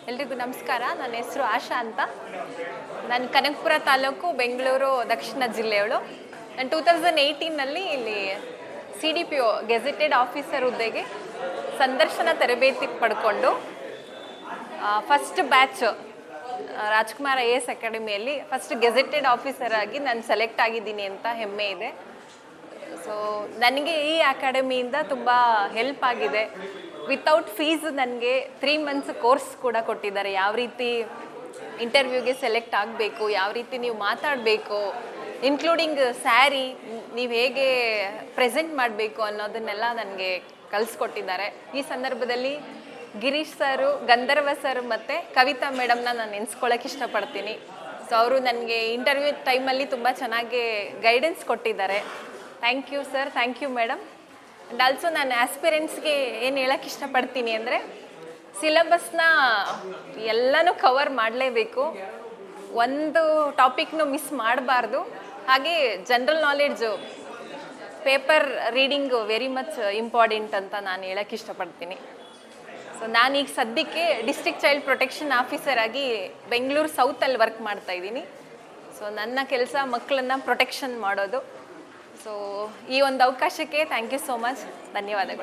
ಎಲ್ರಿಗೂ ನಮಸ್ಕಾರ. ನನ್ನ ಹೆಸರು ಆಶಾ ಅಂತ. ನಾನು ಕನಕಪುರ ತಾಲೂಕು, ಬೆಂಗಳೂರು ದಕ್ಷಿಣ ಜಿಲ್ಲೆಯವಳು. ನಾನು 2018ನಲ್ಲಿ ಇಲ್ಲಿ CDPO ಗೆಜೆಟೆಡ್ ಆಫೀಸರ್ ಹುದ್ದೆಗೆ ಸಂದರ್ಶನ ತರಬೇತಿ ಪಡ್ಕೊಂಡು ಫಸ್ಟ್ ಬ್ಯಾಚ್ ರಾಜ್ಕುಮಾರ್ IAS ಅಕಾಡೆಮಿಯಲ್ಲಿ ಫಸ್ಟ್ ಗೆಜೆಟೆಡ್ ಆಫೀಸರ್ ಆಗಿ ನಾನು ಸೆಲೆಕ್ಟ್ ಆಗಿದ್ದೀನಿ ಅಂತ ಹೆಮ್ಮೆ ಇದೆ. ಸೊ ನನಗೆ ಈ ಅಕಾಡೆಮಿಯಿಂದ ತುಂಬ ಹೆಲ್ಪ್ ಆಗಿದೆ. ವಿತೌಟ್ ಫೀಸ್ ನನಗೆ 3 ಮಂತ್ಸ್ ಕೋರ್ಸ್ ಕೂಡ ಕೊಟ್ಟಿದ್ದಾರೆ. ಯಾವ ರೀತಿ ಇಂಟರ್ವ್ಯೂಗೆ ಸೆಲೆಕ್ಟ್ ಆಗಬೇಕು, ಯಾವ ರೀತಿ ನೀವು ಮಾತಾಡಬೇಕು, ಇನ್ಕ್ಲೂಡಿಂಗ್ ಸ್ಯಾರಿ ನೀವು ಹೇಗೆ ಪ್ರೆಸೆಂಟ್ ಮಾಡಬೇಕು ಅನ್ನೋದನ್ನೆಲ್ಲ ನನಗೆ ಕಲಿಸ್ಕೊಟ್ಟಿದ್ದಾರೆ. ಈ ಸಂದರ್ಭದಲ್ಲಿ ಗಿರೀಶ್ ಸರು, ಗಂಧರ್ವ ಸರ್ ಮತ್ತು ಕವಿತಾ ಮೇಡಮ್ನ ನಾನು ನೆನೆಸ್ಕೊಳ್ಳೋಕೆ ಇಷ್ಟಪಡ್ತೀನಿ. ಸೊ ಅವರು ನನಗೆ ಇಂಟರ್ವ್ಯೂ ಟೈಮಲ್ಲಿ ತುಂಬ ಚೆನ್ನಾಗಿ ಗೈಡೆನ್ಸ್ ಕೊಟ್ಟಿದ್ದಾರೆ. Thank you sir, thank you madam. And also ನಾನು ಆಸ್ಪಿರೆಂಟ್ಸ್ಗೆ ಏನು ಹೇಳೋಕ್ಕೆ ಇಷ್ಟಪಡ್ತೀನಿ ಅಂದರೆ, ಸಿಲೆಬಸ್ನ ಎಲ್ಲನೂ ಕವರ್ ಮಾಡಲೇಬೇಕು, ಒಂದು ಟಾಪಿಕ್ನು ಮಿಸ್ ಮಾಡಬಾರ್ದು. ಹಾಗೆ general knowledge, paper reading very much important ಅಂತ ನಾನು ಹೇಳೋಕ್ಕೆ ಇಷ್ಟಪಡ್ತೀನಿ. ಸೊ ನಾನೀಗ ಸದ್ಯಕ್ಕೆ ಡಿಸ್ಟ್ರಿಕ್ಟ್ ಚೈಲ್ಡ್ ಪ್ರೊಟೆಕ್ಷನ್ ಆಫೀಸರ್ ಆಗಿ ಬೆಂಗಳೂರು ಸೌತಲ್ಲಿ ವರ್ಕ್ ಮಾಡ್ತಾಯಿದ್ದೀನಿ. ಸೊ ನನ್ನ ಕೆಲಸ ಮಕ್ಕಳನ್ನು ಪ್ರೊಟೆಕ್ಷನ್ ಮಾಡೋದು. ಸೊ ಈ ಒಂದು ಅವಕಾಶಕ್ಕೆ ಥ್ಯಾಂಕ್ ಯು ಸೋ ಮಚ್. ಧನ್ಯವಾದಗಳು.